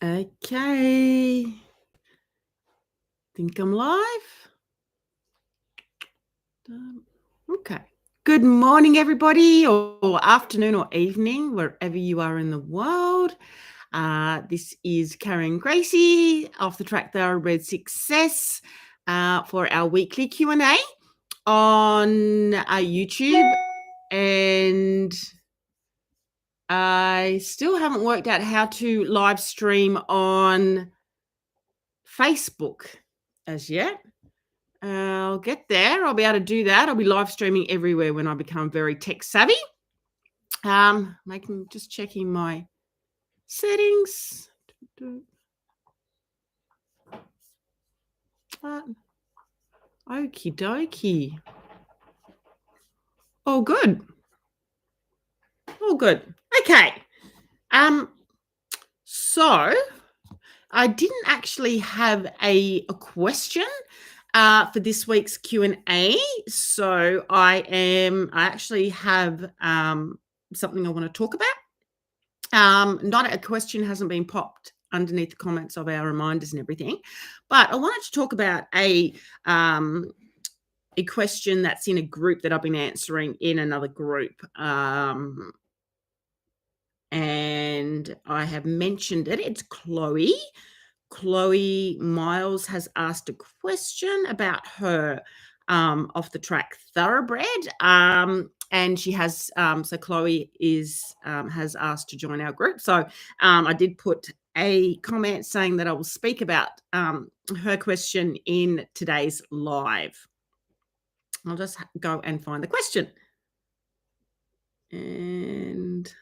Okay. Think I'm live? Okay. Good morning, everybody, or afternoon or evening, wherever you are in the world. This is Karen Gracie, Off The Track Thoroughbred Success, for our weekly Q&A on YouTube. And I still haven't worked out how to live stream on Facebook as yet. I'll get there. I'll be able to do that. I'll be live streaming everywhere when I become very tech savvy. Just checking my settings. Okie dokie. Oh, good. Oh, good. Okay. So I didn't actually have a question for this week's Q&A. So I actually have something I want to talk about. Not a question hasn't been popped underneath the comments of our reminders and everything, but I wanted to talk about a question that's in a group that I've been answering in another group. And I have mentioned it. It's Chloe. Chloe Miles has asked a question about her Off The Track Thoroughbred. And she has, so Chloe has asked to join our group. So I did put a comment saying that I will speak about her question in today's live. I'll just go and find the question. And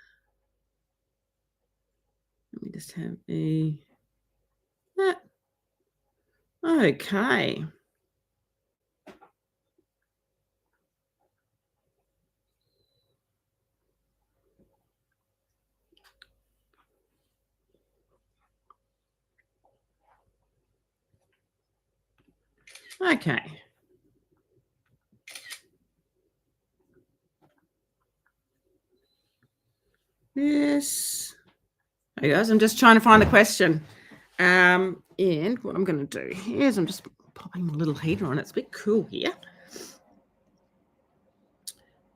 let me just have a... Okay. Okay. Yes. Hey guys, I'm just trying to find the question. And what I'm going to do is I'm just popping a little heater on. It's a bit cool here.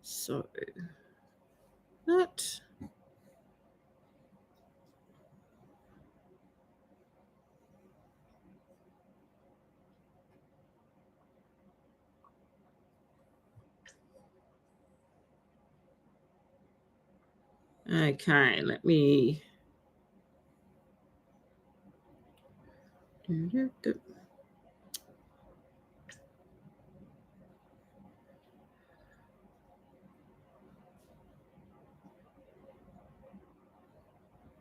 So that. Okay, let me.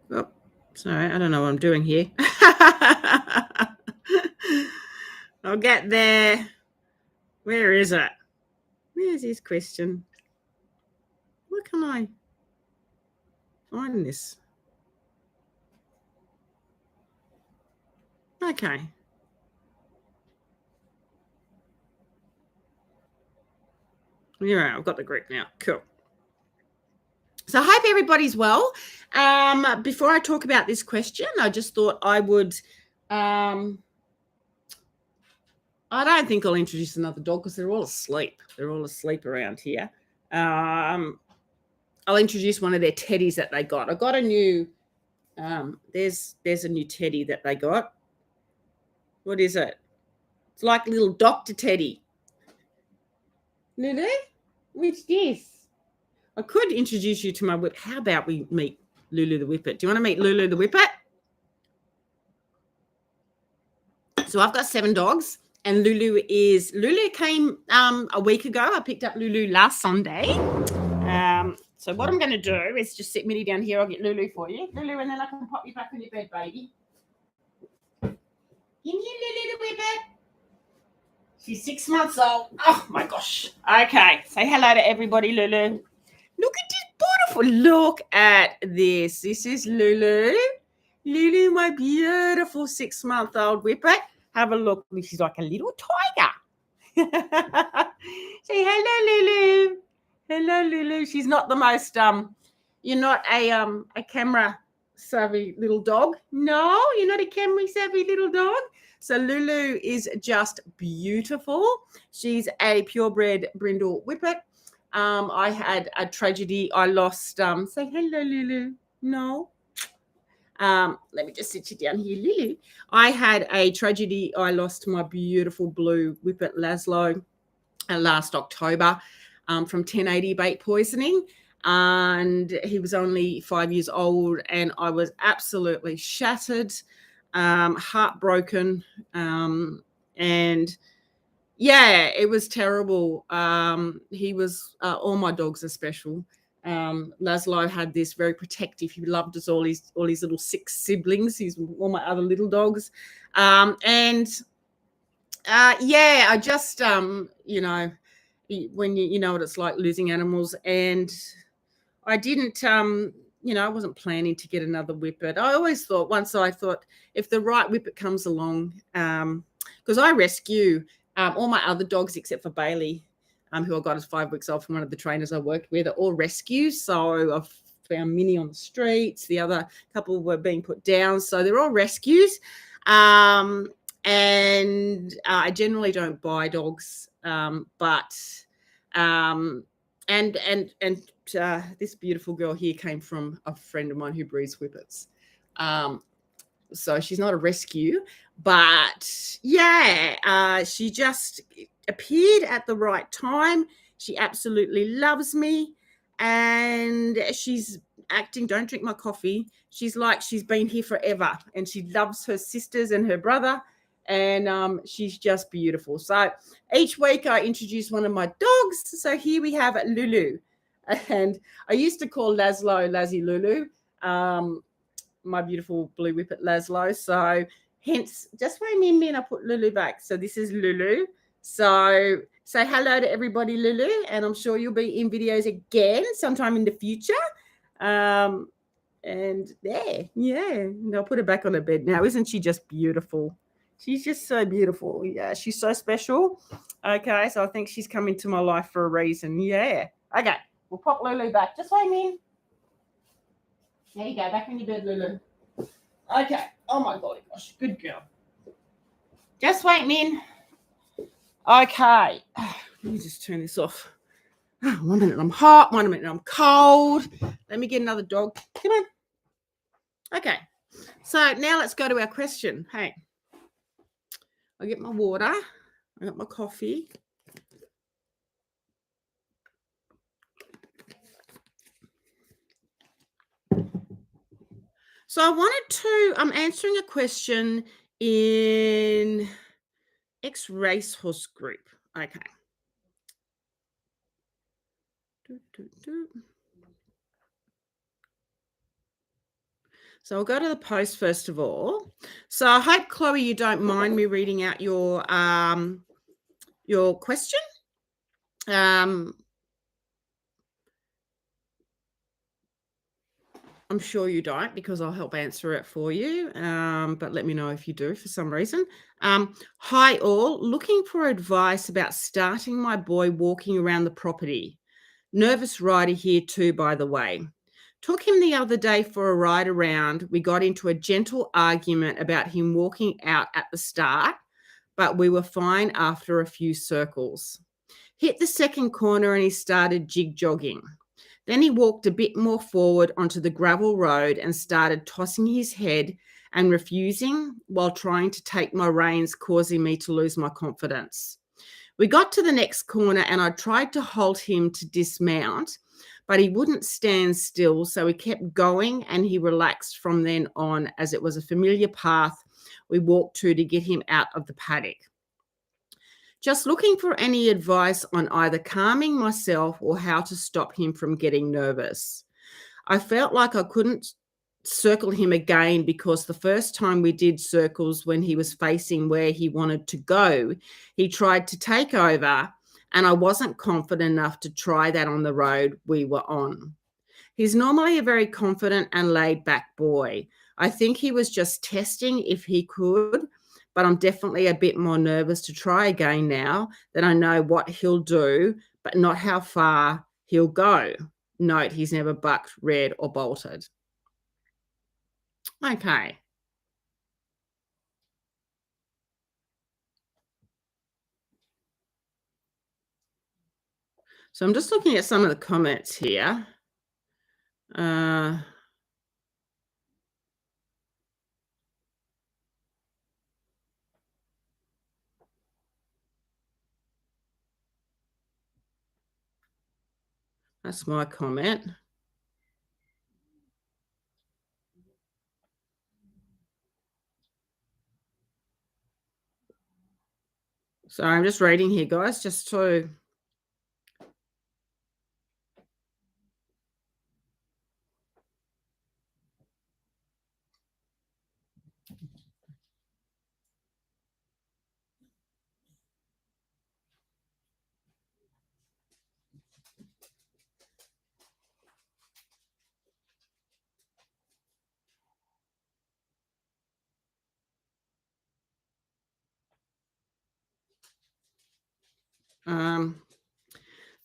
Oh, sorry, I don't know what I'm doing here. I'll get there. Where is it? Where's his question? Where can I find this? Okay. Yeah, I've got the group now. Cool. So I hope everybody's well. Before I talk about this question, I just thought I would... I don't think I'll introduce another dog because they're all asleep. They're all asleep around here. I'll introduce one of their teddies that they got. I got a new... there's a new teddy that they got. What is it? It's like a little Dr. Teddy. Lulu? Which this? I could introduce you to my whip. How about we meet Lulu the Whippet? Do you want to meet Lulu the Whippet? So I've got 7 dogs, and Lulu came a week ago. I picked up Lulu last Sunday. So what I'm going to do is just sit Minnie down here. I'll get Lulu for you. Lulu, and then I can pop you back on your bed, baby. Give me Lulu the Whippet. She's 6 months old. Oh, my gosh. Okay. Say hello to everybody, Lulu. Look at this beautiful. Look at this. This is Lulu. Lulu, my beautiful 6-month-old Whippet. Have a look. She's like a little tiger. Say hello, Lulu. Hello, Lulu. She's not the most you're not a camera savvy little dog. No, you're not a camera savvy little dog. So Lulu is just beautiful. She's a purebred brindle whippet. I had a tragedy. I lost say hello, Lulu. No. Let me just sit you down here, Lulu. I had a tragedy. I lost my beautiful blue whippet Laszlo last October from 1080 bait poisoning, and he was only 5 years old, and I was absolutely shattered, heartbroken, and yeah, it was terrible. He was all my dogs are special. Laszlo had this very protective. He loved us all his little 6 siblings. He's all my other little dogs, and yeah, I just when you know what it's like losing animals, and I didn't I wasn't planning to get another whippet. I always thought if the right whippet comes along, because I rescue all my other dogs except for Bailey, who I got as 5 weeks old from one of the trainers I worked with, are all rescues. So I've found Minnie on the streets. The other couple were being put down. So they're all rescues. And I generally don't buy dogs, but this beautiful girl here came from a friend of mine who breeds whippets. So she's not a rescue, but yeah, she just appeared at the right time. She absolutely loves me, and she's acting, don't drink my coffee. She's like she's been here forever, and she loves her sisters and her brother, and she's just beautiful. So each week I introduce one of my dogs. So here we have Lulu, and I used to call Laszlo Lazzy Lulu, my beautiful blue whippet Laszlo. So hence, just wait a minute, I put Lulu back. So this is Lulu. So say hello to everybody, Lulu, and I'm sure you'll be in videos again sometime in the future. And there, yeah, and I'll put her back on her bed now. Isn't she just beautiful? She's just so beautiful. Yeah, she's so special. Okay, so I think she's come into my life for a reason. Yeah. Okay, we'll pop Lulu back. Just wait a minute. There you go, back in your bed, Lulu. Okay. Oh my golly gosh, good girl. Just wait, Min. Okay. Let me just turn this off. 1 minute I'm hot, 1 minute I'm cold. Let me get another dog. Come on. Okay. So now let's go to our question. Hey, I get my water. I got my coffee. So I wanted to, I'm answering a question in Racehorse group. Okay. So I'll go to the post first of all. So I hope, Chloe, you don't mind me reading out your question. I'm sure you don't, because I'll help answer it for you. But let me know if you do for some reason. Hi all, looking for advice about starting my boy walking around the property. Nervous rider here too, by the way. Took him the other day for a ride around. We got into a gentle argument about him walking out at the start, but we were fine after a few circles. Hit the second corner and he started jig jogging. Then he walked a bit more forward onto the gravel road and started tossing his head and refusing while trying to take my reins, causing me to lose my confidence. We got to the next corner and I tried to halt him to dismount, but he wouldn't stand still, so he kept going and he relaxed from then on, as it was a familiar path we walked to get him out of the paddock. Just looking for any advice on either calming myself or how to stop him from getting nervous. I felt like I couldn't circle him again because the first time we did circles, when he was facing where he wanted to go, he tried to take over, and I wasn't confident enough to try that on the road we were on. He's normally a very confident and laid back boy. I think he was just testing if he could, but I'm definitely a bit more nervous to try again now that I know what he'll do, but not how far he'll go. Note, he's never bucked, reared, or bolted. Okay. So I'm just looking at some of the comments here. That's my comment. So I'm just reading here, guys, just to...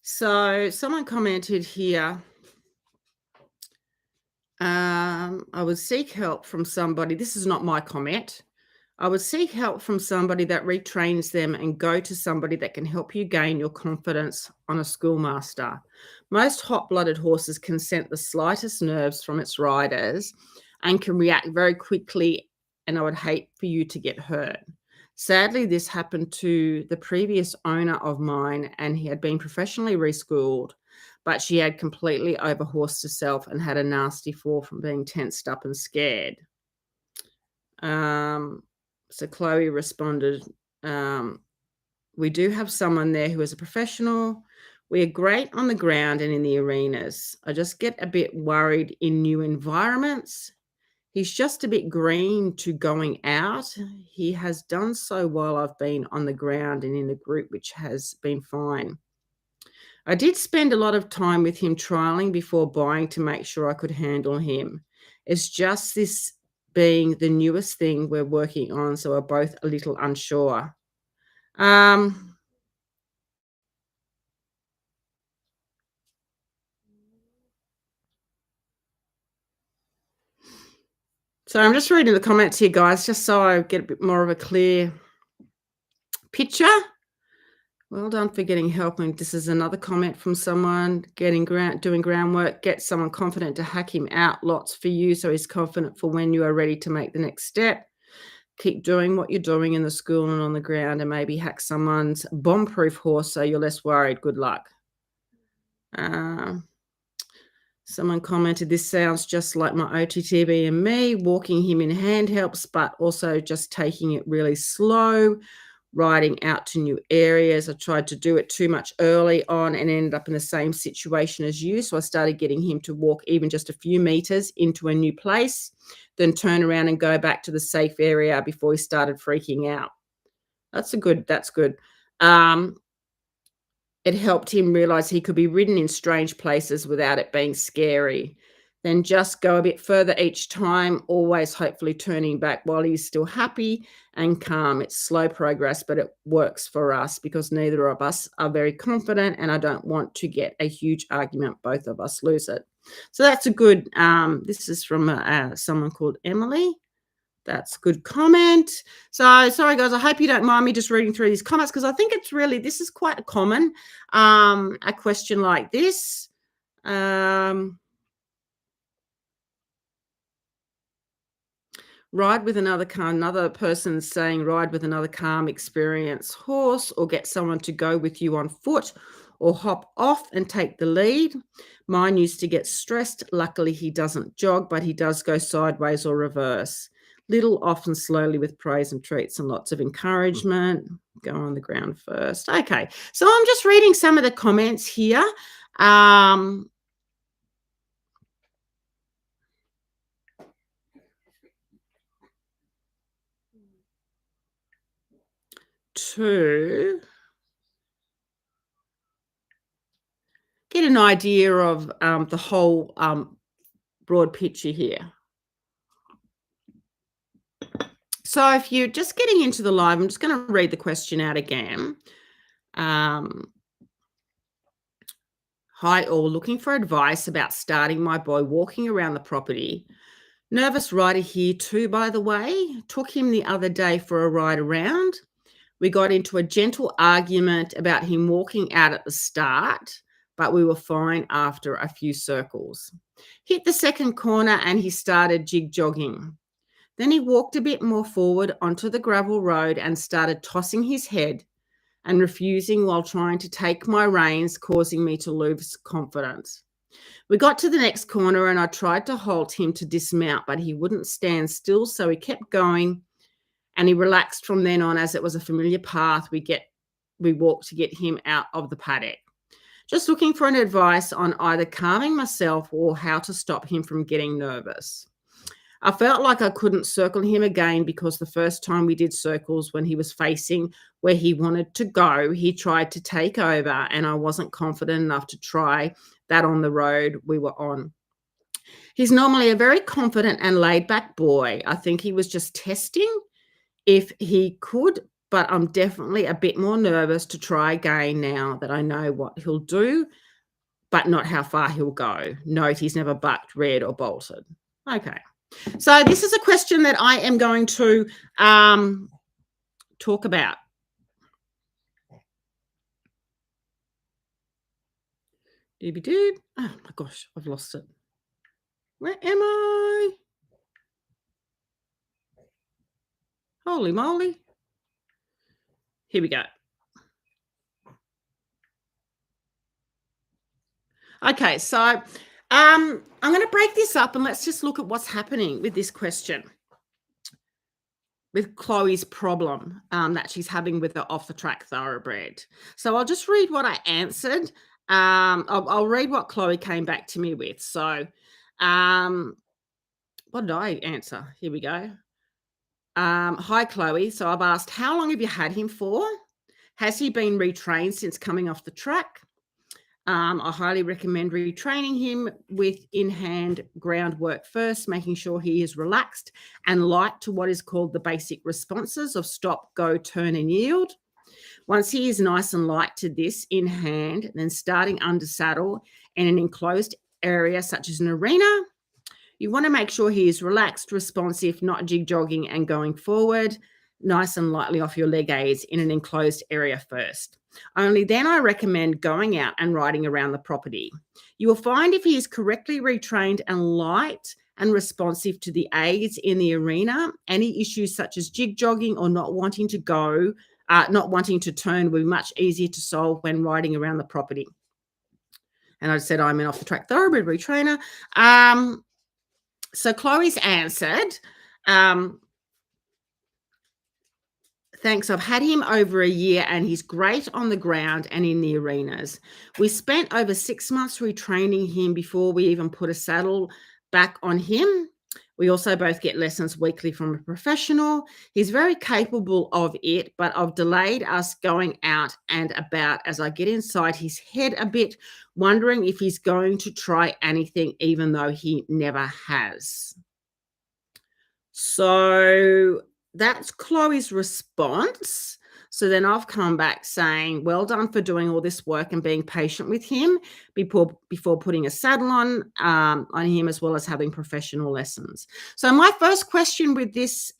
So someone commented here, I would seek help from somebody. This is not my comment. I would seek help from somebody that retrains them and go to somebody that can help you gain your confidence on a schoolmaster. Most hot-blooded horses can sense the slightest nerves from its riders and can react very quickly, and I would hate for you to get hurt. Sadly, this happened to the previous owner of mine, and he had been professionally reschooled, but she had completely overhorsed herself and had a nasty fall from being tensed up and scared. So Chloe responded, we do have someone there who is a professional. We are great on the ground and in the arenas. I just get a bit worried in new environments. He's just a bit green to going out. He has done so while I've been on the ground and in a group, which has been fine. I did spend a lot of time with him trialing before buying to make sure I could handle him. It's just this being the newest thing we're working on, so we're both a little unsure. So I'm just reading the comments here, guys, just so I get a bit more of a clear picture. Well done for getting help. And this is another comment from someone doing groundwork. Get someone confident to hack him out lots for you so he's confident for when you are ready to make the next step. Keep doing what you're doing in the school and on the ground, and maybe hack someone's bomb-proof horse so you're less worried. Good luck. Someone commented, this sounds just like my OTTB and me. Walking him in hand helps, but also just taking it really slow, riding out to new areas. I tried to do it too much early on and ended up in the same situation as you. So I started getting him to walk even just a few meters into a new place, then turn around and go back to the safe area before he started freaking out. That's good. It helped him realize he could be ridden in strange places without it being scary. Then just go a bit further each time, always hopefully turning back while he's still happy and calm. It's slow progress, but it works for us because neither of us are very confident, and I don't want to get a huge argument. Both of us lose it. So that's a good, this is from someone called Emily. That's a good comment. So sorry, guys, I hope you don't mind me just reading through these comments because I think it's really, this is quite a common, a question like this. Ride with another person's saying ride with another calm, experienced horse, or get someone to go with you on foot or hop off and take the lead. Mine used to get stressed. Luckily, he doesn't jog, but he does go sideways or reverse. Little, often slowly with praise and treats and lots of encouragement. Go on the ground first. Okay, so I'm just reading some of the comments here. To get an idea of the whole broad picture here. So if you're just getting into the live, I'm just going to read the question out again. Hi, all. Looking for advice about starting my boy walking around the property. Nervous rider here, too, by the way. Took him the other day for a ride around. We got into a gentle argument about him walking out at the start, but we were fine after a few circles. Hit the second corner and he started jig jogging. Then he walked a bit more forward onto the gravel road and started tossing his head and refusing while trying to take my reins, causing me to lose confidence. We got to the next corner and I tried to halt him to dismount, but he wouldn't stand still, so he kept going and he relaxed from then on as it was a familiar path we walked to get him out of the paddock. Just looking for an advice on either calming myself or how to stop him from getting nervous. I felt like I couldn't circle him again because the first time we did circles when he was facing where he wanted to go, he tried to take over and I wasn't confident enough to try that on the road we were on. He's normally a very confident and laid back boy. I think he was just testing if he could, but I'm definitely a bit more nervous to try again now that I know what he'll do, but not how far he'll go. Note he's never bucked, reared or bolted. Okay. So this is a question that I am going to talk about. Dooby-doob. Oh my gosh, I've lost it. Where am I? Holy moly. Here we go. Okay, so I'm going to break this up and let's just look at what's happening with this question. With Chloe's problem that she's having with the Off the Track Thoroughbred. So I'll just read what I answered. I'll read what Chloe came back to me with. So what did I answer? Here we go. Hi, Chloe. So I've asked, how long have you had him for? Has he been retrained since coming off the track? I highly recommend retraining him with in-hand groundwork first, making sure he is relaxed and light to what is called the basic responses of stop, go, turn, and yield. Once he is nice and light to this in hand, then starting under saddle in an enclosed area such as an arena, you want to make sure he is relaxed, responsive, not jig jogging and going forward, nice and lightly off your leg aids in an enclosed area first. Only then I recommend going out and riding around the property. You will find if he is correctly retrained and light and responsive to the aids in the arena, any issues such as jig jogging or not wanting to go, not wanting to turn will be much easier to solve when riding around the property. And I said I'm an Off the Track Thoroughbred retrainer. So Chloe's answered, thanks. I've had him over a year and he's great on the ground and in the arenas. We spent over 6 months retraining him before we even put a saddle back on him. We also both get lessons weekly from a professional. He's very capable of it, but I've delayed us going out and about as I get inside his head a bit, wondering if he's going to try anything, even though he never has. So that's Chloe's response. So then I've come back saying, well done for doing all this work and being patient with him before putting a saddle on him, as well as having professional lessons. So my first question with this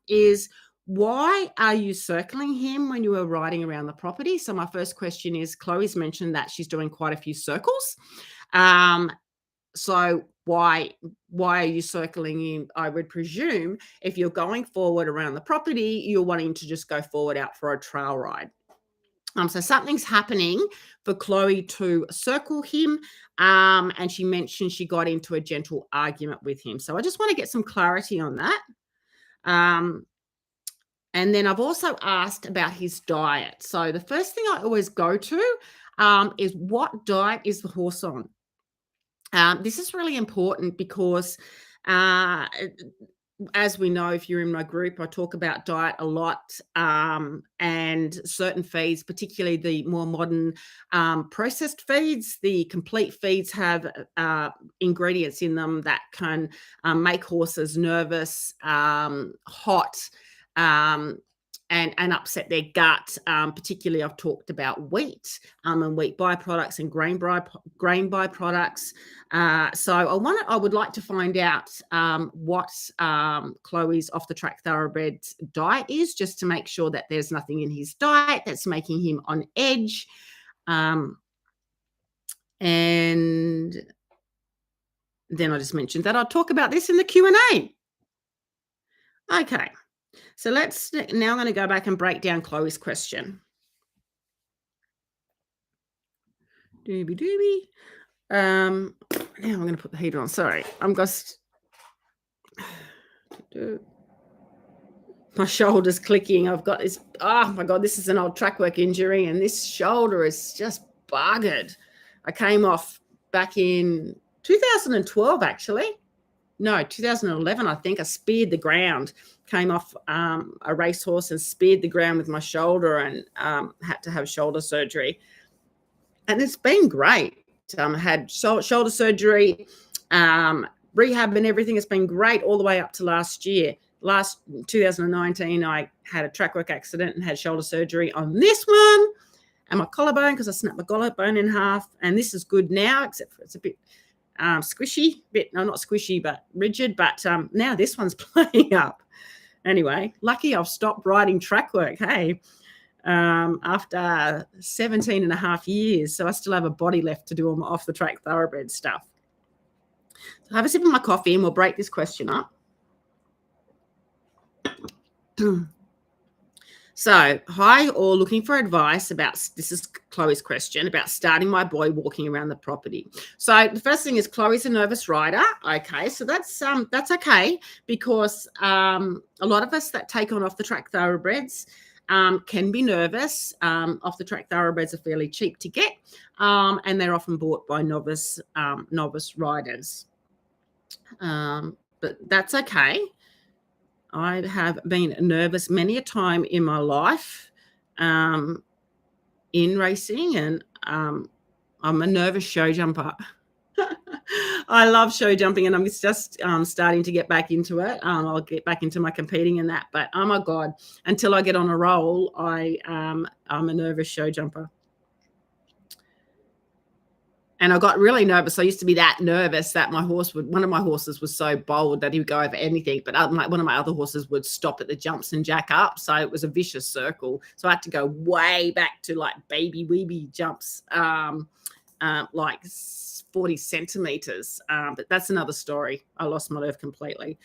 is, why are you circling him when you are riding around the property? So my first question is, Chloe's mentioned that she's doing quite a few circles. So why are you circling him? I would presume if you're going forward around the property, you're wanting to just go forward out for a trail ride. So something's happening for Chloe to circle him. And she mentioned she got into a gentle argument with him. So I just want to get some clarity on that. And then I've also asked about his diet. So the first thing I always go to is, what diet is the horse on? This is really important because, as we know, if you're in my group, I talk about diet a lot, and certain feeds, particularly the more modern processed feeds. The complete feeds have ingredients in them that can make horses nervous, hot, and upset their gut. Particularly, I've talked about wheat and wheat byproducts and grain byproducts. So I would like to find out what Chloe's Off the Track Thoroughbred's diet is, just to make sure that there's nothing in his diet that's making him on edge. And then I just mentioned that I'll talk about this in the Q&A. Okay, so now I'm going to go back and break down Chloe's question. Doobie. Now I'm going to put the heater on. Sorry, I'm just... My shoulder's clicking. I've got this... Oh, my God, this is an old track work injury, and this shoulder is just buggered. I came off back in 2012, actually. No, 2011, I think. I speared the ground, came off a racehorse and speared the ground with my shoulder, and had to have shoulder surgery. And it's been great. I had shoulder surgery, rehab and everything. It's been great all the way up to last year. Last 2019, I had a track work accident and had shoulder surgery on this one and my collarbone, because I snapped my collarbone in half. And this is good now, except for it's a bit squishy, not squishy, but rigid. But now this one's playing up. Anyway, lucky I've stopped riding track work, hey, after 17 and a half years. So I still have a body left to do all my Off the Track Thoroughbred stuff. So have a sip of my coffee and we'll break this question up. So, hi, all, looking for advice about, this is Chloe's question, about starting my boy walking around the property. So the first thing is Chloe's a nervous rider. Okay, so that's okay, because a lot of us that take on Off the Track Thoroughbreds can be nervous. Off the Track Thoroughbreds are fairly cheap to get, and they're often bought by novice riders. But that's okay. I have been nervous many a time in my life in racing, and I'm a nervous show jumper. I love show jumping, and I'm just starting to get back into it. I'll get back into my competing and that, but oh my God, until I get on a roll, I'm a nervous show jumper. And I got really nervous. I used to be that nervous that one of my horses was so bold that he would go over anything. But one of my other horses would stop at the jumps and jack up. So it was a vicious circle. So I had to go way back to like baby weeby jumps, like 40 centimeters. But that's another story. I lost my nerve completely.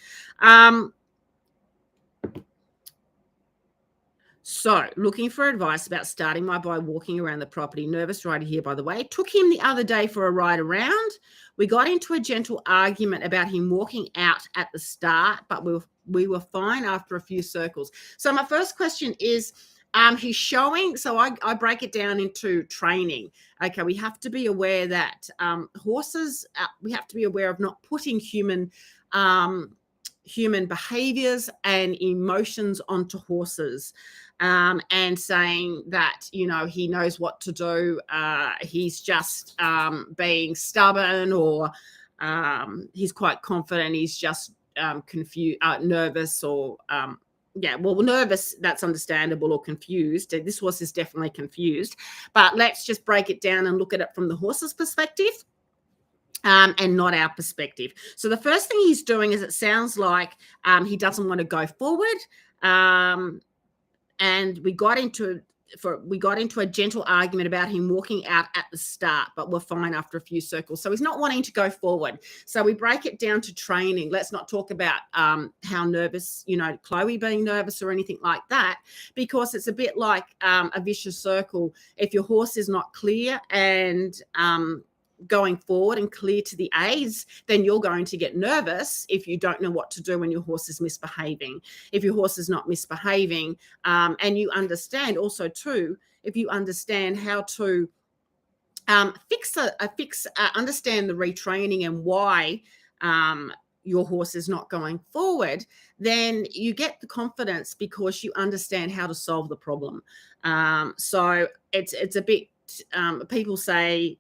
So, looking for advice about starting my boy walking around the property. Nervous rider here, by the way. Took him the other day for a ride around. We got into a gentle argument about him walking out at the start, but we were fine after a few circles. So, my first question is, he's showing, so I break it down into training. Okay, we have to be aware that horses, we have to be aware of not putting human behaviors and emotions onto horses, and saying that, he knows what to do. He's just being stubborn, or he's quite confident. He's just confused, nervous, or nervous, that's understandable, or confused. This horse is definitely confused, but let's just break it down and look at it from the horse's perspective. And not our perspective. So the first thing he's doing is, it sounds like he doesn't want to go forward. And we got into a gentle argument about him walking out at the start, but we're fine after a few circles. So he's not wanting to go forward. So we break it down to training. Let's not talk about how nervous, Chloe being nervous or anything like that, because it's a bit like a vicious circle. If your horse is not clear and going forward and clear to the aids, then you're going to get nervous if you don't know what to do when your horse is misbehaving. If your horse is not misbehaving, and you understand also too, if you understand how to understand the retraining and why your horse is not going forward, then you get the confidence because you understand how to solve the problem. So it's a bit, people say,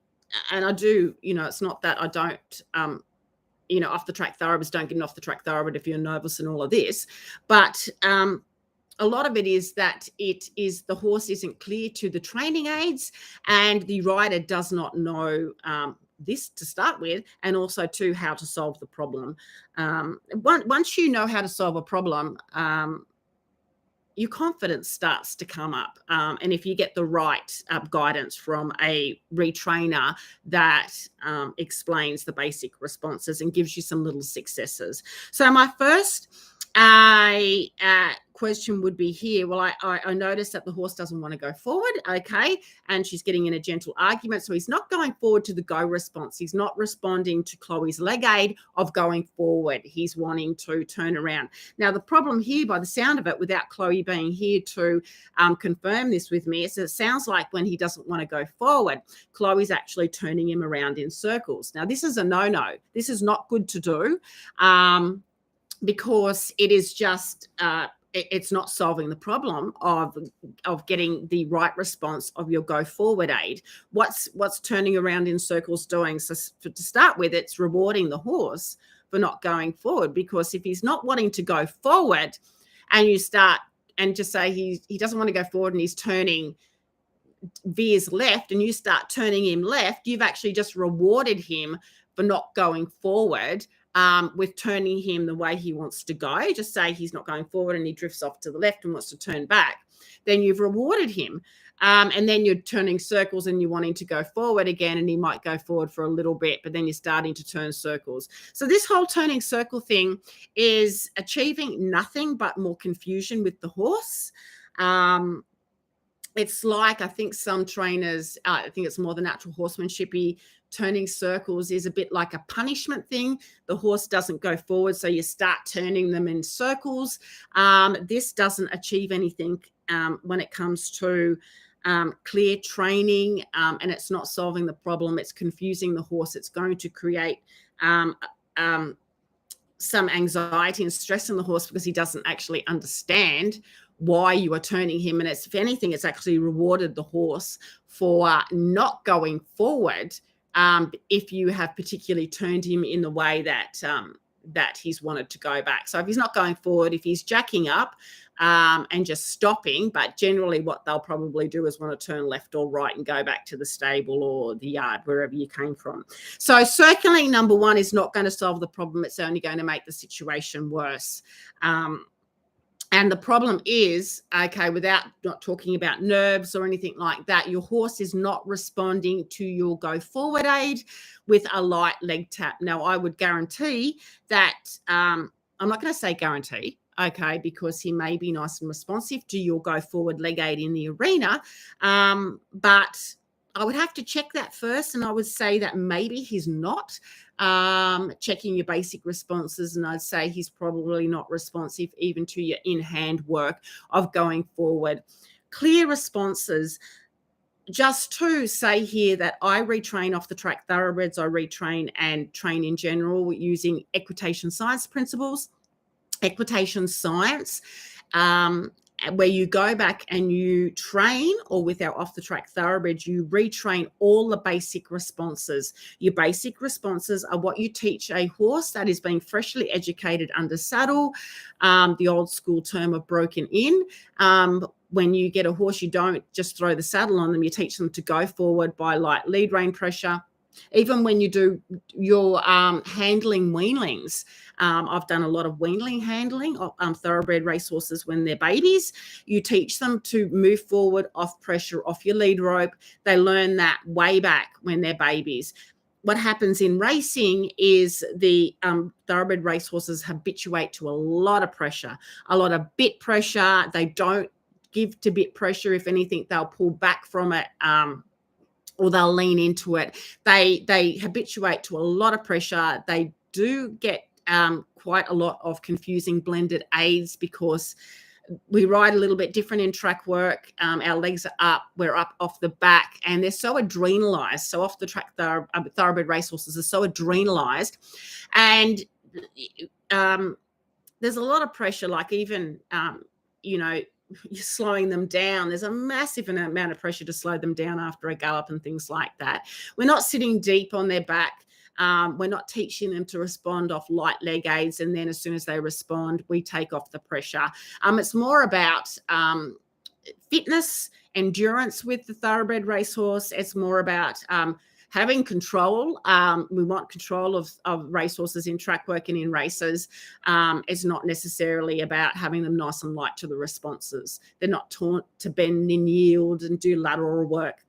and I do, it's not that I don't, Off the Track Thoroughbreds, don't get an Off the Track Thoroughbred if you're nervous and all of this. But a lot of it is that the horse isn't clear to the training aids, and the rider does not know this to start with, and also to how to solve the problem. Once you know how to solve a problem, your confidence starts to come up. And if you get the right guidance from a retrainer that explains the basic responses and gives you some little successes. So my first question would be here. Well, I noticed that the horse doesn't want to go forward. Okay. And she's getting in a gentle argument. So he's not going forward to the go response. He's not responding to Chloe's leg aid of going forward. He's wanting to turn around. Now, the problem here, by the sound of it, without Chloe being here to confirm this with me, is it sounds like when he doesn't want to go forward, Chloe's actually turning him around in circles. Now, this is a no-no. This is not good to do. Because it is just it's not solving the problem of getting the right response of your go forward aid. What's turning around in circles doing? So to start with, it's rewarding the horse for not going forward, because if he's not wanting to go forward and you start and just say he doesn't want to go forward and he's turning, veers left, and you start turning him left, you've actually just rewarded him for not going forward. With turning him the way he wants to go. Just say he's not going forward and he drifts off to the left and wants to turn back. Then you've rewarded him. And then you're turning circles and you're wanting to go forward again, and he might go forward for a little bit, but then you're starting to turn circles. So this whole turning circle thing is achieving nothing but more confusion with the horse. It's like, I think some trainers, I think it's more the natural horsemanshipy, turning circles is a bit like a punishment thing. The horse doesn't go forward, so you start turning them in circles. This doesn't achieve anything when it comes to clear training, and it's not solving the problem. It's confusing the horse. It's going to create some anxiety and stress in the horse because he doesn't actually understand why you are turning him. And it's, if anything, it's actually rewarded the horse for not going forward if you have particularly turned him in the way that that he's wanted to go back. So if he's not going forward, if he's jacking up and just stopping, but generally what they'll probably do is want to turn left or right and go back to the stable or the yard, wherever you came from. So circling, number one, is not going to solve the problem. It's only going to make the situation worse. And the problem is, okay, without not talking about nerves or anything like that, your horse is not responding to your go forward aid with a light leg tap. Now, I would guarantee that, I'm not going to say guarantee, okay, because he may be nice and responsive to your go forward leg aid in the arena, but I would have to check that first, and I would say that maybe he's not checking your basic responses, and I'd say he's probably not responsive even to your in-hand work of going forward. Clear responses. Just to say here that I retrain off the track thoroughbreds, I retrain and train in general using Equitation Science Principles, Equitation Science, where you go back and you train, or with our off the track thoroughbreds, you retrain all the basic responses. Your basic responses are what you teach a horse that is being freshly educated under saddle, the old school term of broken in. When you get a horse, you don't just throw the saddle on them. You teach them to go forward by light lead rein pressure. Even when you do your handling weanlings, I've done a lot of weanling handling of thoroughbred racehorses when they're babies. You teach them to move forward off pressure, off your lead rope. They learn that way back when they're babies. What happens in racing is the thoroughbred racehorses habituate to a lot of pressure, a lot of bit pressure. They don't give to bit pressure. If anything, they'll pull back from it, or they'll lean into it. They habituate to a lot of pressure. They do get quite a lot of confusing blended aids because we ride a little bit different in track work. Our legs are up, we're up off the back, and they're so adrenalized. So off the track, thoroughbred racehorses are so adrenalized. And there's a lot of pressure, like even, you're slowing them down. There's a massive amount of pressure to slow them down after a gallop and things like that. We're not sitting deep on their back. We're not teaching them to respond off light leg aids, and then as soon as they respond, we take off the pressure. It's more about fitness, endurance with the thoroughbred racehorse. It's more about having control. We want control of racehorses in track work and in races. It's not necessarily about having them nice and light to the responses. They're not taught to bend and yield and do lateral work.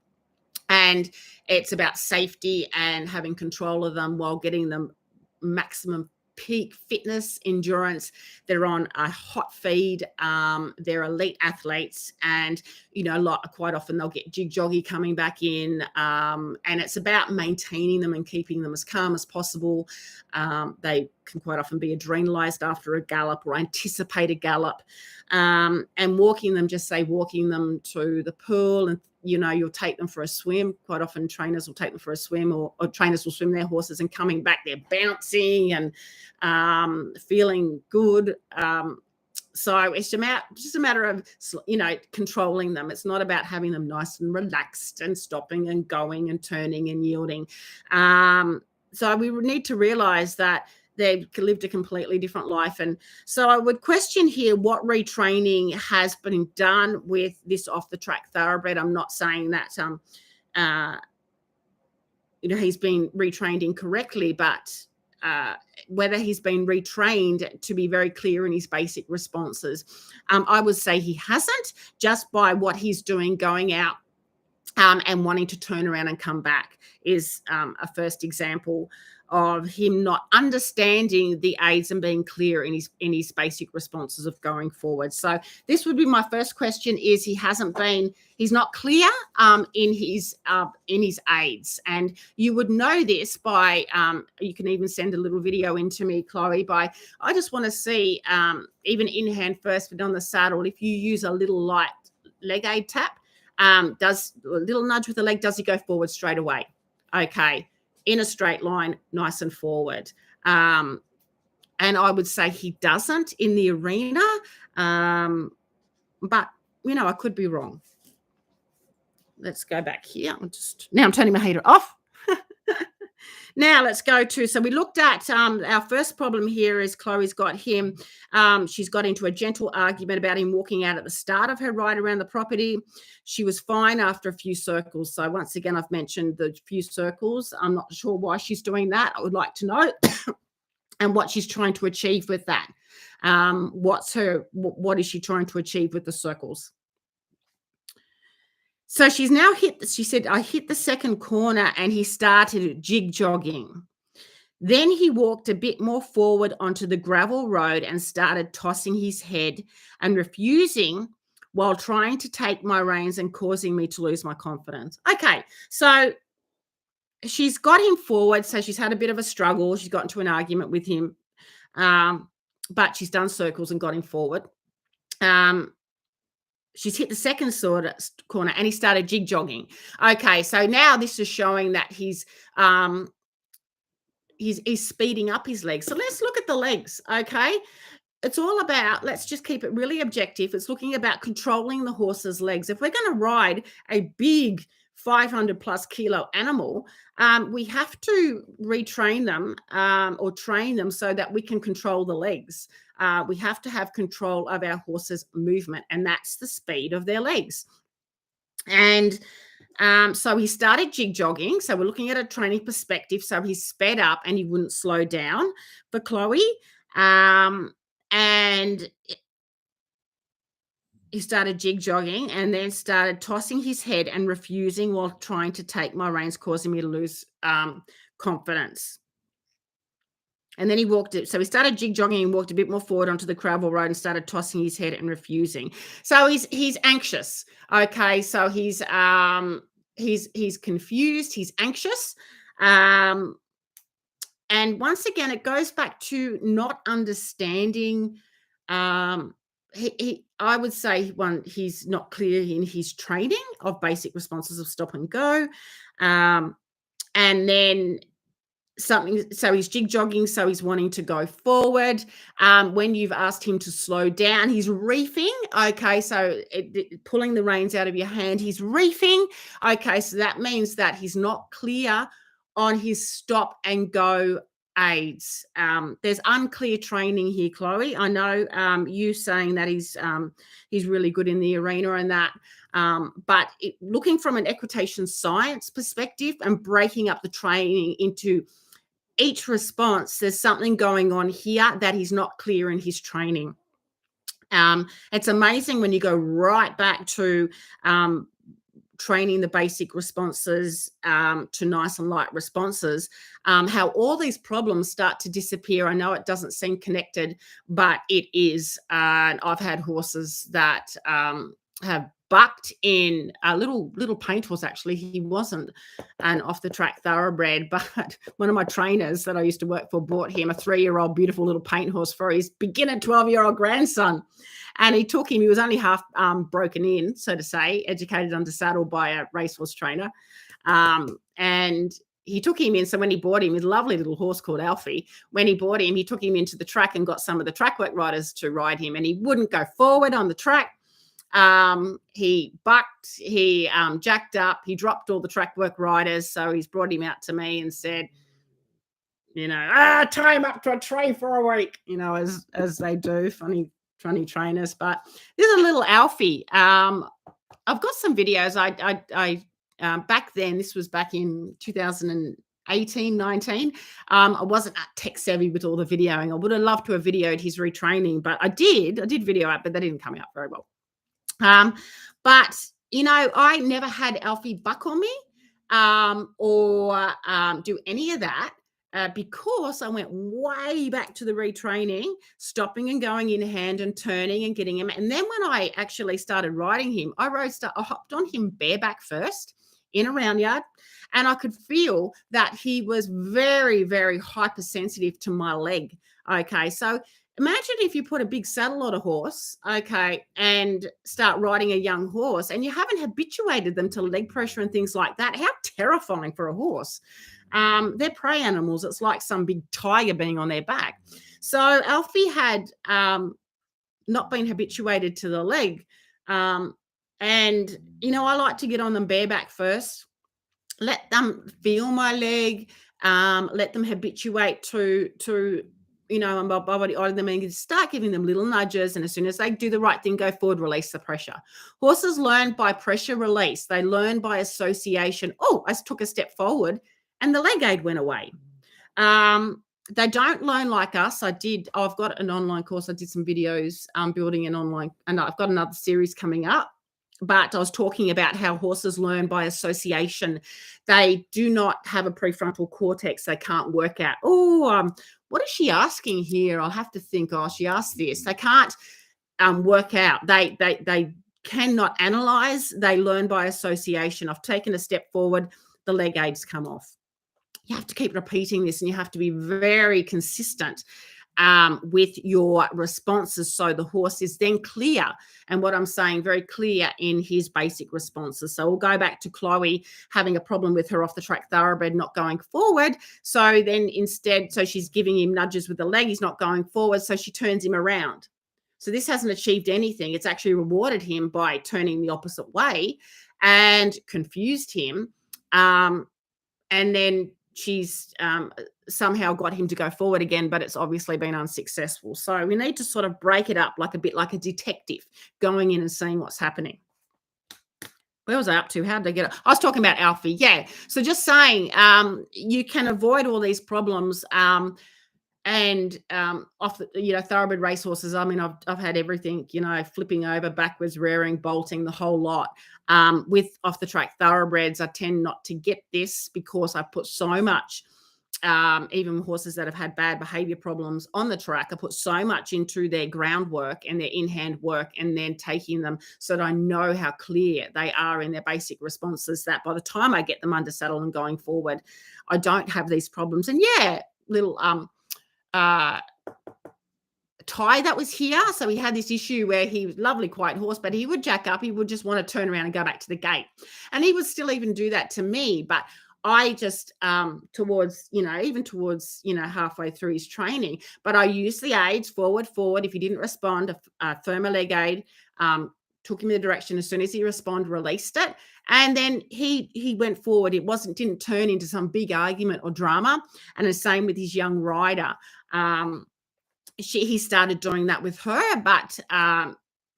And it's about safety and having control of them while getting them maximum peak fitness, endurance. They're on a hot feed. They're elite athletes, and quite often they'll get jig joggy coming back in, and it's about maintaining them and keeping them as calm as possible. They can quite often be adrenalized after a gallop or anticipate a gallop, and walking them to the pool, and you'll take them for a swim. Quite often trainers will take them for a swim, or trainers will swim their horses, and coming back they're bouncing and feeling good. So it's just a matter of controlling them. It's not about having them nice and relaxed and stopping and going and turning and yielding. So we need to realize that they've lived a completely different life. And so I would question here what retraining has been done with this off the track thoroughbred. I'm not saying that he's been retrained incorrectly, but whether he's been retrained to be very clear in his basic responses. I would say he hasn't, just by what he's doing, going out and wanting to turn around and come back is a first example of him not understanding the aids and being clear in his basic responses of going forward. So this would be my first question: is he's not clear in his aids. And you would know this by you can even send a little video in to me, Chloe, I just want to see even in hand first, but on the saddle, if you use a little light leg aid tap, does a little nudge with the leg, does he go forward straight away? Okay, in a straight line, nice and forward. And I would say he doesn't in the arena, but I could be wrong. Let's go back here. Now I'm turning my heater off. Now let's go to, so we looked at our first problem here is Chloe's got him. She's got into a gentle argument about him walking out at the start of her ride around the property. She was fine after a few circles. So once again, I've mentioned the few circles. I'm not sure why she's doing that. I would like to know and what she's trying to achieve with that. What is she trying to achieve with the circles? So she's now she said, I hit the second corner and he started jig jogging. Then he walked a bit more forward onto the gravel road and started tossing his head and refusing while trying to take my reins and causing me to lose my confidence. Okay, so she's got him forward. So she's had a bit of a struggle. She's got into an argument with him, but she's done circles and got him forward. She's hit the second corner and he started jig jogging. Okay, so now this is showing that he's speeding up his legs. So let's look at the legs, okay? It's all about, let's just keep it really objective. It's looking about controlling the horse's legs. If we're going to ride a big 500 plus kilo animal, we have to retrain them or train them so that we can control the legs. We have to have control of our horse's movement, and that's the speed of their legs. And so he started jig jogging. So we're looking at a training perspective. So he sped up and he wouldn't slow down for Chloe. And he started jig jogging and then started tossing his head and refusing while trying to take my reins, causing me to lose confidence. And then he walked it. So he started jig jogging and walked a bit more forward onto the gravel road and started tossing his head and refusing. So he's anxious. Okay. So he's confused. He's anxious. And once again, it goes back to not understanding. I would say he's not clear in his training of basic responses of stop and go. And then so he's jig jogging, so he's wanting to go forward. When you've asked him to slow down, he's reefing. Okay, so pulling the reins out of your hand, he's reefing. Okay, so that means that he's not clear on his stop and go aids. There's unclear training here, Chloe. I know you saying that he's really good in the arena and that, but looking from an equitation science perspective and breaking up the training into each response, there's something going on here that he's not clear in his training. It's amazing when you go right back to training the basic responses to nice and light responses, how all these problems start to disappear. I know it doesn't seem connected, but it is. And I've had horses that have bucked in a little paint horse. Actually, he wasn't an off the track thoroughbred, but one of my trainers that I used to work for bought him a 3-year-old beautiful little paint horse for his beginner 12-year-old grandson. And he took him, he was only half broken in, so to say, educated under saddle by a racehorse trainer. And he took him in. So when he bought him, his lovely little horse called Alfie, when he bought him, he took him into the track and got some of the track work riders to ride him. And he wouldn't go forward on the track. He bucked, he jacked up, he dropped all the track work riders. So he's brought him out to me and said, tie him up to a tray for a week, as they do, funny trainers. But this is a little Alfie. I've got some videos. I back then, this was back in 2018, 19. I wasn't tech savvy with all the videoing. I would have loved to have videoed his retraining, but I did video it, but that didn't come out very well. But I never had Alfie buck on me or do any of that. Because I went way back to the retraining, stopping and going in hand and turning and getting him. And then when I actually started riding him, I hopped on him bareback first in a round yard, and I could feel that he was very, very hypersensitive to my leg. Okay, so imagine if you put a big saddle on a horse, okay, and start riding a young horse, and you haven't habituated them to leg pressure and things like that. How terrifying for a horse. They're prey animals. It's like some big tiger being on their back. So Alfie had not been habituated to the leg. And, I like to get on them bareback first, let them feel my leg, let them habituate to my body on them, and start giving them little nudges. And as soon as they do the right thing, go forward, release the pressure. Horses learn by pressure release. They learn by association. Oh, I took a step forward and the leg aid went away. They don't learn like us. I've got an online course. I did some videos building an online, and I've got another series coming up. But I was talking about how horses learn by association. They do not have a prefrontal cortex. They can't work out, what is she asking here? I'll have to think, she asked this. They can't work out. They cannot analyze. They learn by association. I've taken a step forward, the leg aids come off. You have to keep repeating this, and you have to be very consistent with your responses, so the horse is then clear. And what I'm saying, very clear in his basic responses. So we'll go back to Chloe having a problem with her off the track thoroughbred not going forward. So then instead, she's giving him nudges with the leg, he's not going forward, so she turns him around. So this hasn't achieved anything. It's actually rewarded him by turning the opposite way and confused him. And then she's somehow got him to go forward again, but it's obviously been unsuccessful. So we need to sort of break it up a bit like a detective, going in and seeing what's happening. Where was I up to? How did I get it? I was talking about Alfie. Yeah. So just saying, you can avoid all these problems. And off the, thoroughbred racehorses, I mean, I've had everything, flipping over, backwards, rearing, bolting, the whole lot. With off the track thoroughbreds, I tend not to get this because I put so much, even horses that have had bad behavior problems on the track, I put so much into their groundwork and their in-hand work, and then taking them so that I know how clear they are in their basic responses, that by the time I get them under saddle and going forward, I don't have these problems. And little Ty that was here. So he had this issue where he was lovely, quiet horse, but he would jack up. He would just want to turn around and go back to the gate. And he would still even do that to me. But I just, towards halfway through his training, but I used the aids forward. If he didn't respond, a firmer leg aid, took him in the direction. As soon as he responded, released it. And then he went forward. It didn't turn into some big argument or drama. And the same with his young rider. He started doing that with her, but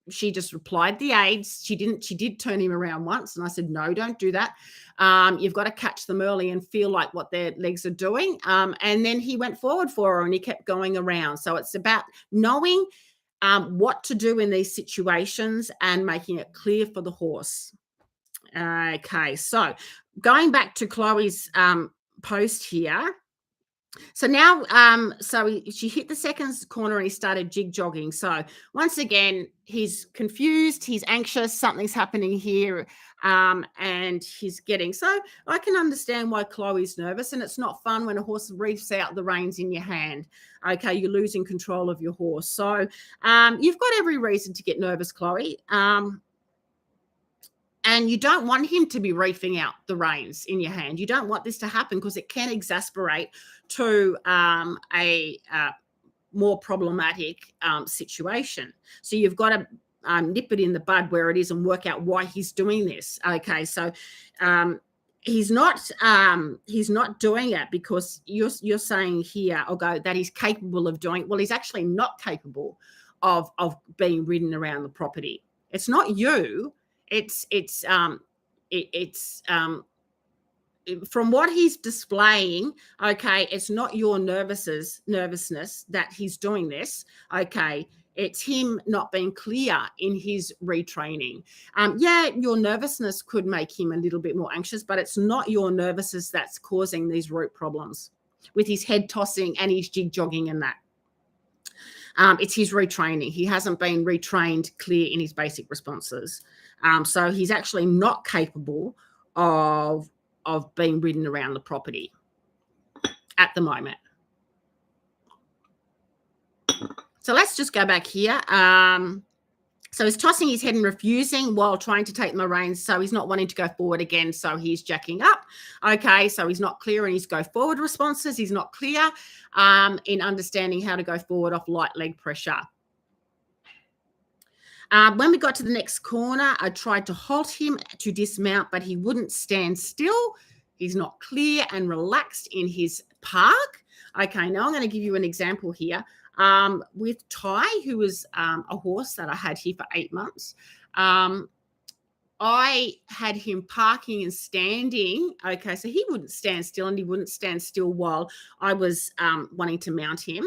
she just applied the aids. She did turn him around once. And I said, no, don't do that. You've got to catch them early and feel like what their legs are doing. And then he went forward for her and he kept going around. So it's about knowing what to do in these situations and making it clear for the horse. Okay, so going back to Chloe's post here. So now, she hit the second corner and he started jig jogging. So once again, he's confused, he's anxious, something's happening here, and he's getting. So I can understand why Chloe's nervous, and it's not fun when a horse reefs out the reins in your hand. Okay, you're losing control of your horse. So you've got every reason to get nervous, Chloe. And you don't want him to be reefing out the reins in your hand. You don't want this to happen because it can exasperate to a more problematic situation. So you've got to nip it in the bud where it is and work out why he's doing this. Okay, so he's not doing it because you're saying here, that he's capable of doing. Well, he's actually not capable of being ridden around the property. It's not you. It's from what he's displaying. Okay, it's not your nervousness that he's doing this. Okay, it's him not being clear in his retraining. Your nervousness could make him a little bit more anxious, but it's not your nervousness that's causing these root problems with his head tossing and his jig jogging and that. It's his retraining. He hasn't been retrained clear in his basic responses. So he's actually not capable of being ridden around the property at the moment. So let's just go back here. So he's tossing his head and refusing while trying to take my reins. So he's not wanting to go forward again. So he's jacking up. Okay, so he's not clear in his go forward responses. He's not clear in understanding how to go forward off light leg pressure. When we got to the next corner, I tried to halt him to dismount, but he wouldn't stand still. He's not clear and relaxed in his park. Okay, now I'm going to give you an example here. With Ty, who was a horse that I had here for 8 months, I had him parking and standing. Okay, so he wouldn't stand still, and he wouldn't stand still while I was wanting to mount him.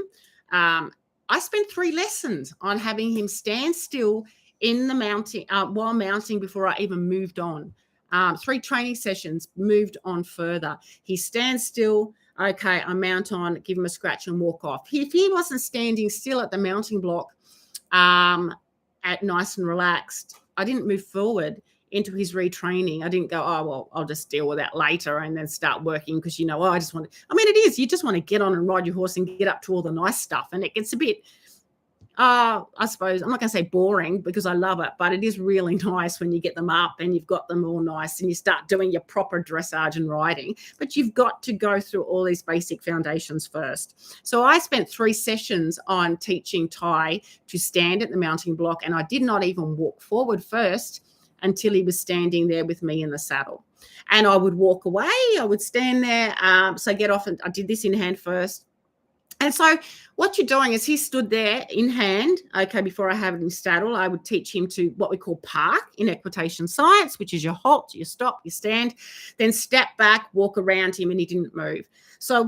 I spent 3 lessons on having him stand still in the mounting while mounting before I even moved on. 3 training sessions, moved on further. He stands still. Okay, I mount on, give him a scratch and walk off. If he wasn't standing still at the mounting block at nice and relaxed, I didn't move forward into his retraining. I didn't go, oh, well, I'll just deal with that later and then start working because, I just want to, it is, you just want to get on and ride your horse and get up to all the nice stuff. And it gets a bit, I suppose, I'm not going to say boring because I love it, but it is really nice when you get them up and you've got them all nice and you start doing your proper dressage and riding. But you've got to go through all these basic foundations first. So I spent 3 sessions on teaching Ty to stand at the mounting block, and I did not even walk forward first until he was standing there with me in the saddle. And I would walk away. I would stand there. So get off, and I did this in hand first. And so what you're doing is he stood there in hand, okay, before I have him saddle. I would teach him to what we call park in equitation science, which is your halt, your stop, your stand, then step back, walk around him, and he didn't move. So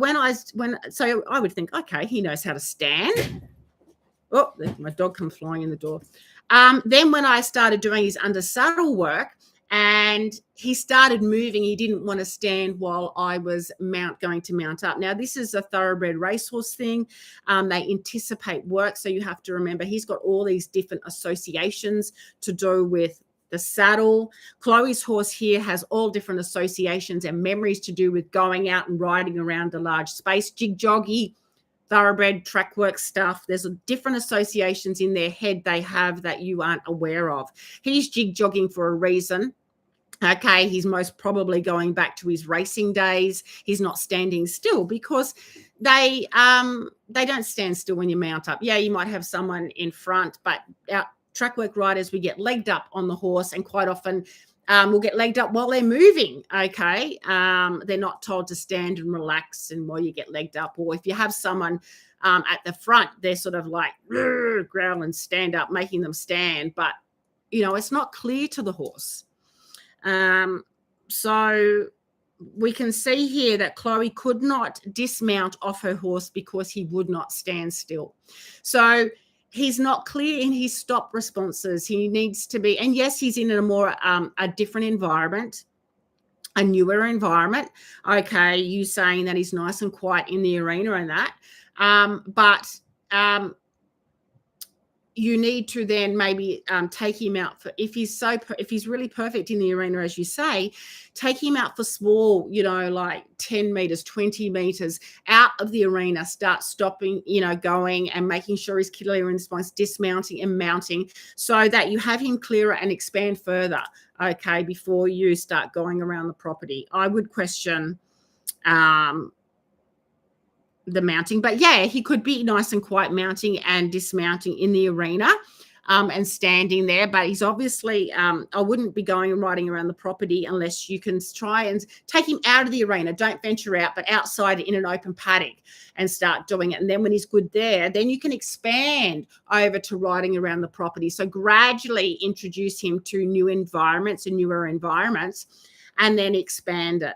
so I would think, okay, he knows how to stand. Oh, my dog come flying in the door. Then when I started doing his under saddle work, and he started moving, he didn't want to stand while I was going to mount up. Now, this is a thoroughbred racehorse thing. They anticipate work, so you have to remember he's got all these different associations to do with the saddle. Chloe's horse here has all different associations and memories to do with going out and riding around a large space, jig joggy, thoroughbred track work stuff. There's different associations in their head they have that you aren't aware of. He's jig jogging for a reason. Okay, he's most probably going back to his racing days. He's not standing still because they don't stand still when you mount up. Yeah, you might have someone in front, but out track work riders, we get legged up on the horse, and quite often we'll get legged up while they're moving, okay? They're not told to stand and relax and while you get legged up. Or if you have someone at the front, they're sort of like growl and stand up, making them stand. But, you know, it's not clear to the horse. So we can see here that Chloe could not dismount off her horse because he would not stand still. So he's not clear in his stop responses. He needs to be, and yes, he's in a more, a different environment, a newer environment. Okay, you saying that he's nice and quiet in the arena and that. But you need to then maybe take him out for, if he's really perfect in the arena, as you say, take him out for small, you know, like 10 meters, 20 meters out of the arena, start stopping, you know, going and making sure he's clear in response, dismounting and mounting, so that you have him clearer and expand further, okay, before you start going around the property. I would question the mounting, but yeah, he could be nice and quiet mounting and dismounting in the arena and standing there. But he's obviously, I wouldn't be going and riding around the property unless you can try and take him out of the arena. Don't venture out, but outside in an open paddock and start doing it. And then when he's good there, then you can expand over to riding around the property. So gradually introduce him to new environments and newer environments, and then expand it.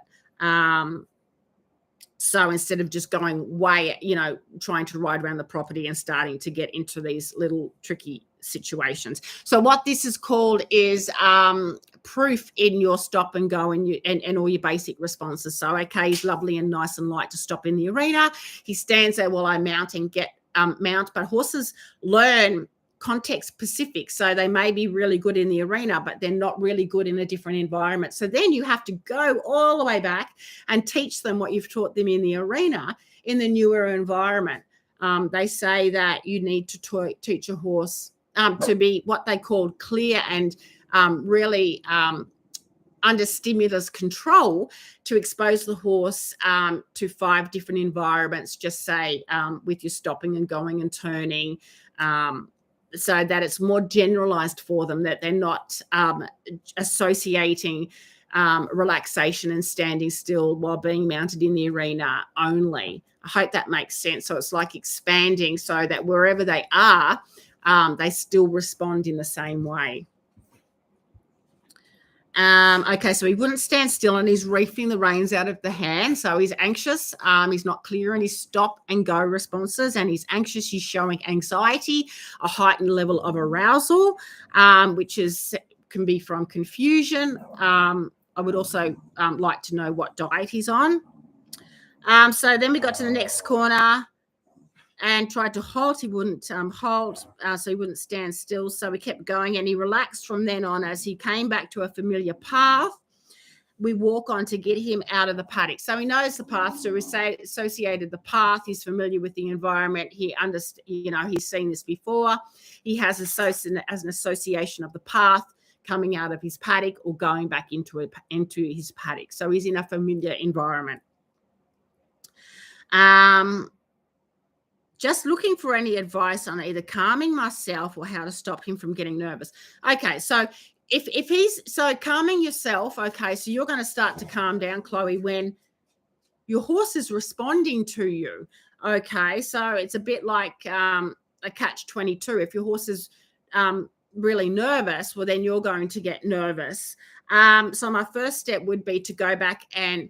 So instead of just going way, you know, trying to ride around the property and starting to get into these little tricky situations. So what this is called is proof in your stop and go and all your basic responses. So, okay, he's lovely and nice and light to stop in the arena. He stands there while I mount and get mount. But horses learn context specific, so they may be really good in the arena, but they're not really good in a different environment. So then you have to go all the way back and teach them what you've taught them in the arena in the newer environment. They say that you need to teach a horse to be what they call clear and really under stimulus control, to expose the horse to 5 different environments, just say with your stopping and going and turning, so that it's more generalized for them, that they're not associating relaxation and standing still while being mounted in the arena only. I hope that makes sense. So it's like expanding so that wherever they are, they still respond in the same way. Okay, so he wouldn't stand still and he's reefing the reins out of the hand. So he's anxious. He's not clear in his stop and go responses, and he's anxious. He's showing anxiety, a heightened level of arousal, which can be from confusion. I would also like to know what diet he's on. So then we got to the next corner and tried to halt. He wouldn't halt, so he wouldn't stand still. So we kept going, and he relaxed from then on. As he came back to a familiar path, we walk on to get him out of the paddock. So he knows the path, so we associated the path. He's familiar with the environment. He understands, you know, he's seen this before. He has an association of the path coming out of his paddock or going back into his paddock. So he's in a familiar environment. Just looking for any advice on either calming myself or how to stop him from getting nervous. Okay, so if he's calming yourself, okay, so you're going to start to calm down, Chloe, when your horse is responding to you. Okay, so it's a bit like a catch-22. If your horse is really nervous, well, then you're going to get nervous. So my first step would be to go back and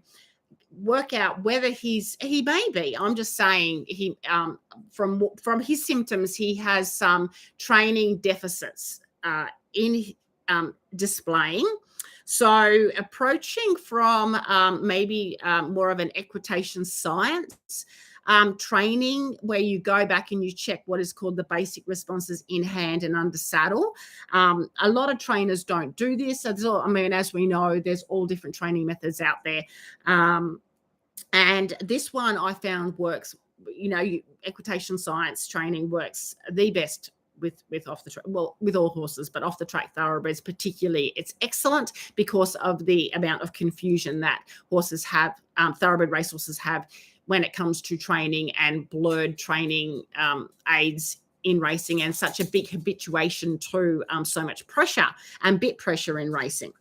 work out whether he may be. I'm just saying he from his symptoms, he has some training deficits in displaying. So approaching from maybe more of an equitation science training, where you go back and you check what is called the basic responses in hand and under saddle. A lot of trainers don't do this. I mean, as we know, there's all different training methods out there. And this one I found works, you know, equitation science training works the best with off the track, well, with all horses, but off the track thoroughbreds particularly. It's excellent because of the amount of confusion that horses have, thoroughbred racehorses have when it comes to training and blurred training aids in racing, and such a big habituation to so much pressure and bit pressure in racing.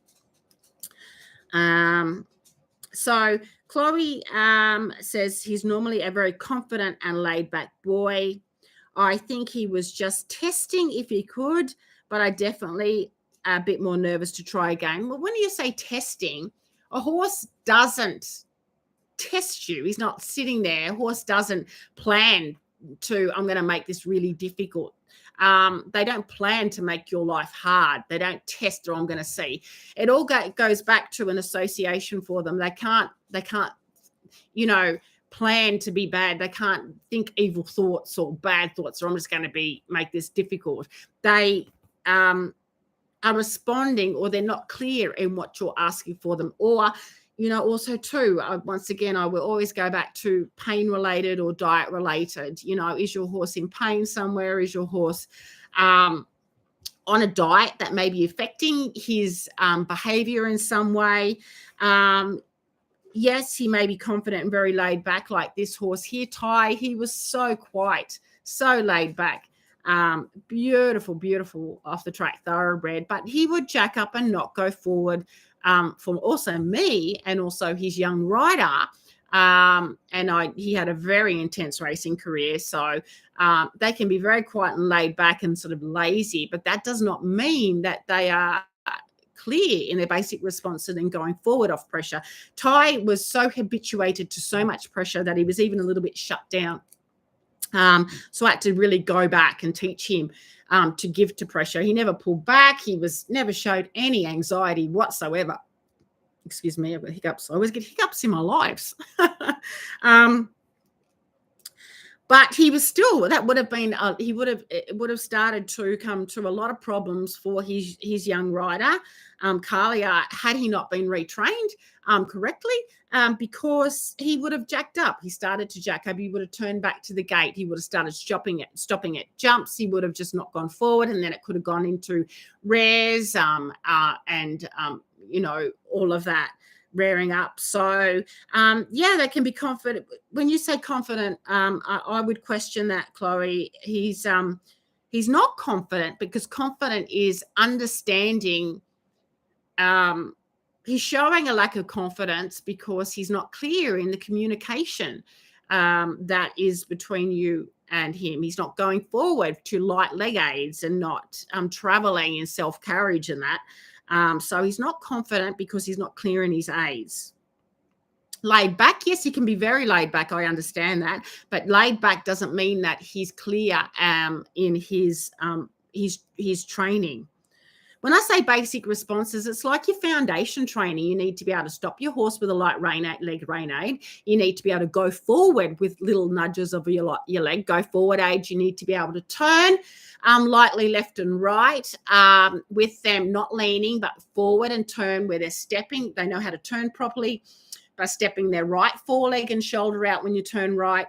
So Chloe says he's normally a very confident and laid back boy. I think he was just testing if he could, but I definitely a bit more nervous to try again. Well, when you say testing, a horse doesn't test you. He's not sitting there. A horse doesn't plan to, I'm going to make this really difficult. They don't plan to make your life hard. They don't test, or I'm going to see. It all goes back to an association for them. They can't, plan to be bad. They can't think evil thoughts or bad thoughts, or I'm just going to make this difficult. They are responding, or they're not clear in what you're asking for them. Or, also too, once again, I will always go back to pain related or diet related. Is your horse in pain somewhere? Is your horse on a diet that may be affecting his behavior in some way? Yes, he may be confident and very laid back, like this horse here, Ty. He was so quiet, so laid back. Beautiful, beautiful off the track thoroughbred, but he would jack up and not go forward from also me and also his young rider. He had a very intense racing career. So they can be very quiet and laid back and sort of lazy, but that does not mean that they are clear in their basic responses and going forward off pressure. Ty was so habituated to so much pressure that he was even a little bit shut down. So I had to really go back and teach him to give to pressure. He never pulled back. He never showed any anxiety whatsoever. Excuse me, I've got hiccups. I always get hiccups in my lives. But he was still, that would have been, it would have started to come to a lot of problems for his young rider, Carlia, had he not been retrained correctly, because he would have jacked up. He started to jack up. He would have turned back to the gate. He would have started stopping at jumps. He would have just not gone forward, and then it could have gone into rears and all of that. Rearing up. So, they can be confident. When you say confident, I would question that, Chloe. He's not confident, because confident is understanding. He's showing a lack of confidence because he's not clear in the communication that is between you and him. He's not going forward to light leg aids and not traveling in self-carriage and that. So he's not confident because he's not clear in his aids. Laid back, yes, he can be very laid back. I understand that, but laid back doesn't mean that he's clear in his training. When I say basic responses, it's like your foundation training. You need to be able to stop your horse with a light leg rein aid. You need to be able to go forward with little nudges of your leg. Go forward aid. You need to be able to turn lightly left and right with them not leaning, but forward, and turn where they're stepping. They know how to turn properly by stepping their right foreleg and shoulder out when you turn right.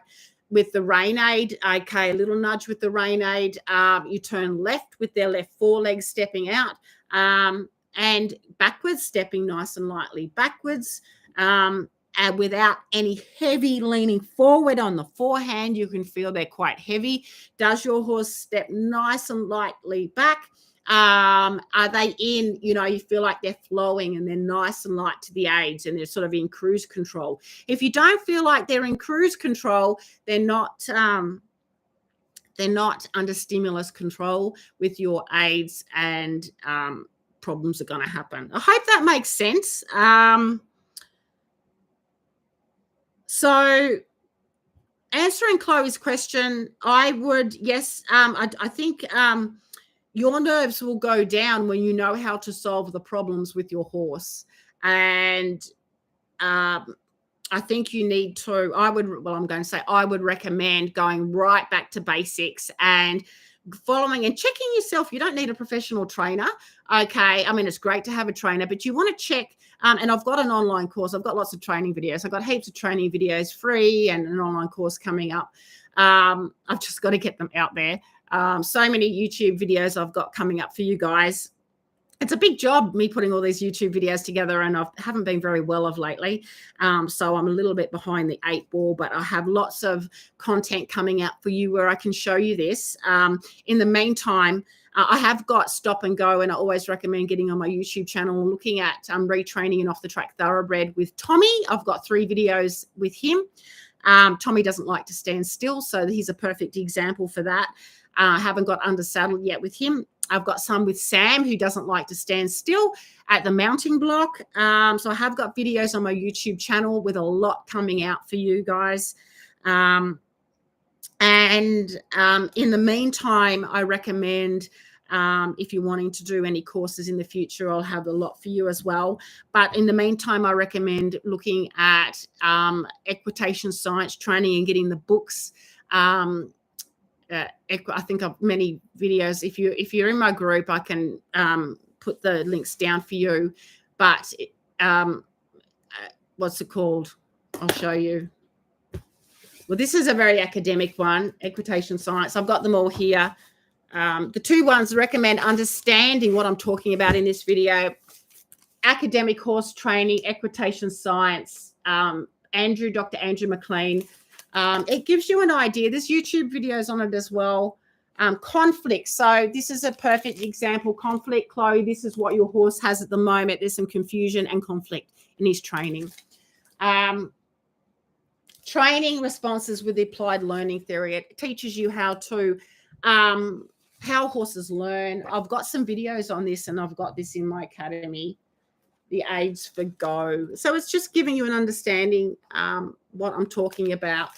With the rein aid, okay, a little nudge with the rein aid. You turn left with their left foreleg stepping out, and backwards, stepping nice and lightly backwards, and without any heavy leaning forward on the forehand. You can feel they're quite heavy. Does your horse step nice and lightly back? Are they in, you feel like they're flowing and they're nice and light to the aids, and they're sort of in cruise control. If you don't feel like they're in cruise control, they're not under stimulus control with your aids, and problems are going to happen. I hope that makes sense. So answering Chloe's question, I would, yes, I think your nerves will go down when you know how to solve the problems with your horse. And I think you need to, I would recommend going right back to basics and following and checking yourself. You don't need a professional trainer. Okay. I mean, it's great to have a trainer, but you want to check. And I've got an online course. I've got lots of training videos. I've got heaps of training videos free, and an online course coming up. I've just got to get them out there. So many YouTube videos I've got coming up for you guys. it's a big job, me putting all these YouTube videos together, and I haven't been very well of lately. So I'm a little bit behind the 8 ball, but I have lots of content coming out for you where I can show you this. In the meantime, I have got Stop and Go, and I always recommend getting on my YouTube channel, looking at retraining an Off the Track Thoroughbred with Tommy. I've got 3 videos with him. Tommy doesn't like to stand still, so he's a perfect example for that. I haven't got under saddle yet with him. I've got some with Sam, who doesn't like to stand still at the mounting block. So I have got videos on my YouTube channel with a lot coming out for you guys. In the meantime, I recommend, if you're wanting to do any courses in the future, I'll have a lot for you as well. But in the meantime, I recommend looking at equitation science training and getting the books. I think I've many videos. If you're in my group, I can put the links down for you. But what's it called? I'll show you. Well, this is a very academic one, equitation science. I've got them all here. The 2 ones recommend understanding what I'm talking about in this video. Academic horse training, equitation science, Dr. Andrew McLean. It gives you an idea. There's YouTube videos on it as well. Conflict. So this is a perfect example. Conflict, Chloe, this is what your horse has at the moment. There's some confusion and conflict in his training. Training responses with the applied learning theory. It teaches you how horses learn. I've got some videos on this, and I've got this in my academy, the aids for go. So it's just giving you an understanding what I'm talking about.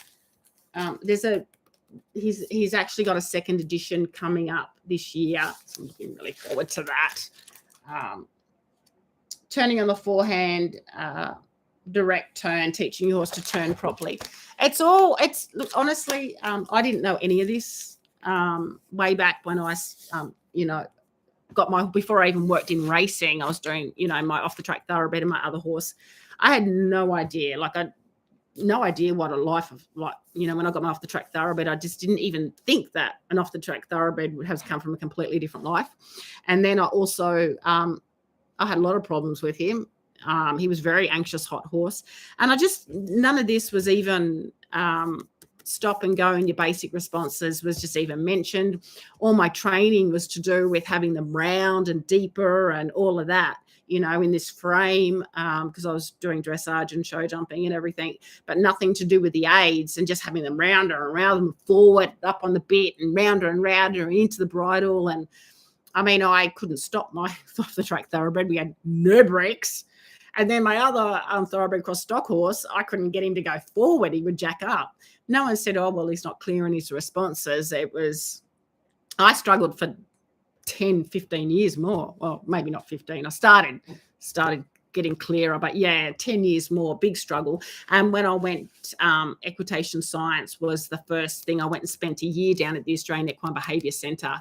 He's actually got a 2nd edition coming up this year, so I'm looking really forward to that. Turning on the forehand, direct turn, teaching your horse to turn properly. Look, honestly, I didn't know any of this way back when I before I even worked in racing. I was doing my Off the Track Thoroughbred and my other horse. I had no idea. No idea what a life of when I got my Off the Track Thoroughbred, I just didn't even think that an Off the Track Thoroughbred would have come from a completely different life. And then I also, I had a lot of problems with him. He was very anxious, hot horse. And none of this was even Stop and Go and your basic responses was just even mentioned. All my training was to do with having them round and deeper and all of that, in this frame, because I was doing dressage and show jumping and everything, but nothing to do with the aids and just having them rounder and round and forward, up on the bit and rounder and into the bridle. And I mean, I couldn't stop my Off the Track Thoroughbred. We had no brakes. And then my other Thoroughbred cross stock horse, I couldn't get him to go forward. He would jack up. No one said, oh, well, he's not clear in his responses. I struggled for 10, 15 years more. Well, maybe not 15. I started getting clearer, but yeah, 10 years more, big struggle. And when I went, Equitation Science was the first thing. I went and spent a year down at the Australian Equine Behaviour Centre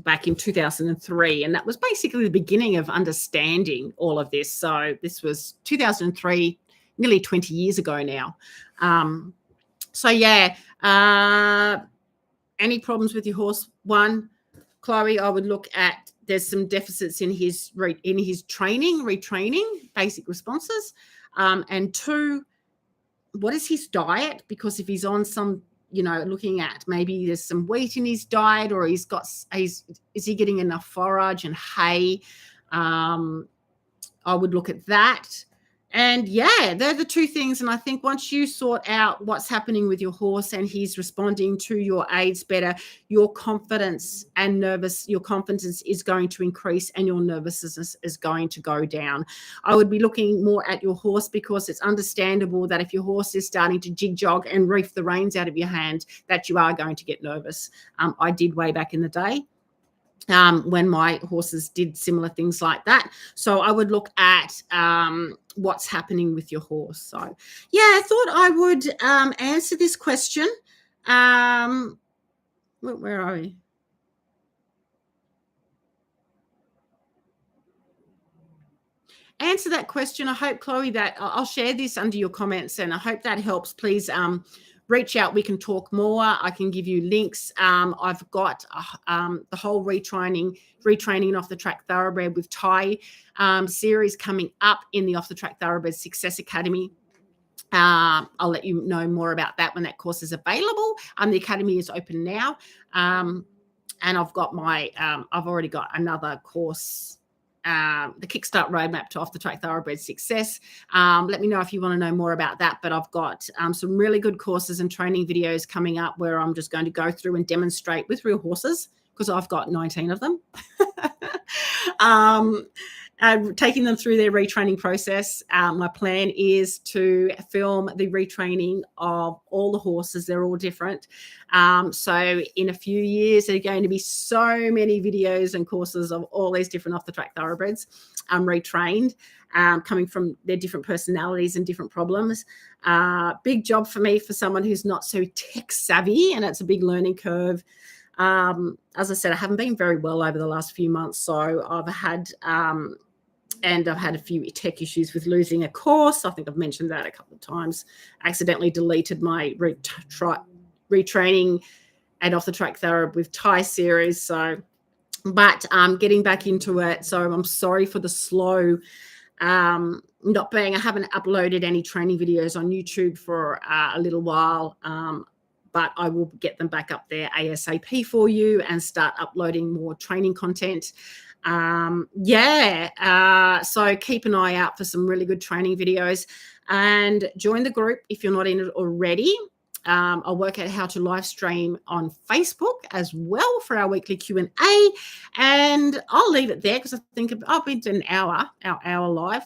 back in 2003. And that was basically the beginning of understanding all of this. So this was 2003, nearly 20 years ago now. Any problems with your horse? 1, Chloe, I would look at, there's some deficits in his retraining, basic responses. And 2, what is his diet? Because if he's on some, looking at maybe there's some wheat in his diet, or is he getting enough forage and hay? I would look at that. And yeah, they're the 2 things. And I think once you sort out what's happening with your horse and he's responding to your aids better, your confidence is going to increase and your nervousness is going to go down. I would be looking more at your horse, because it's understandable that if your horse is starting to jig-jog and reef the reins out of your hand, that you are going to get nervous. I did way back in the day. When my horses did similar things like that. So I would look at what's happening with your horse. So, yeah, I thought I would answer this question. Where are we? Answer that question. I hope, Chloe, that I'll share this under your comments, and I hope that helps. Please reach out. We can talk more. I can give you links. I've got the whole retraining Off the Track Thoroughbred with Ty series coming up in the Off the Track Thoroughbred Success Academy. I'll let you know more about that when that course is available. The academy is open now. And I've got my, I've already got another course, the Kickstart Roadmap to Off the Track Thoroughbred Success. Let me know if you want to know more about that. But I've got some really good courses and training videos coming up where I'm just going to go through and demonstrate with real horses, because I've got 19 of them. Taking them through their retraining process. My plan is to film the retraining of all the horses. They're all different. So in a few years, there are going to be so many videos and courses of all these different Off the Track Thoroughbreds retrained, coming from their different personalities and different problems. Big job for me for someone who's not so tech savvy, and it's a big learning curve. As I said, I haven't been very well over the last few months, so I've had a few tech issues with losing a course. I think I've mentioned that a couple of times. I accidentally deleted my retraining and Off the Track Thoroughbred with Ty series. So, but getting back into it. So I'm sorry for the slow not being. I haven't uploaded any training videos on YouTube for a little while. But I will get them back up there ASAP for you and start uploading more training content. So keep an eye out for some really good training videos, and join the group if you're not in it already. I'll work out how to live stream on Facebook as well for our weekly Q&A, and I'll leave it there because I think I've been to our hour live.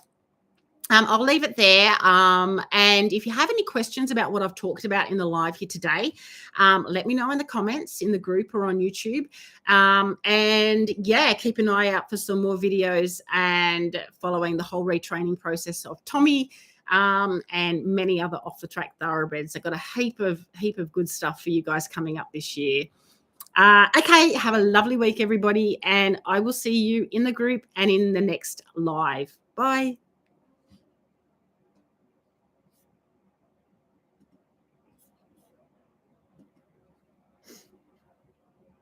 I'll leave it there. And if you have any questions about what I've talked about in the live here today, let me know in the comments in the group or on YouTube. And yeah, keep an eye out for some more videos and following the whole retraining process of Tommy and many other Off the Track Thoroughbreds. I've got a heap of good stuff for you guys coming up this year. Okay, have a lovely week, everybody, and I will see you in the group and in the next live. Bye.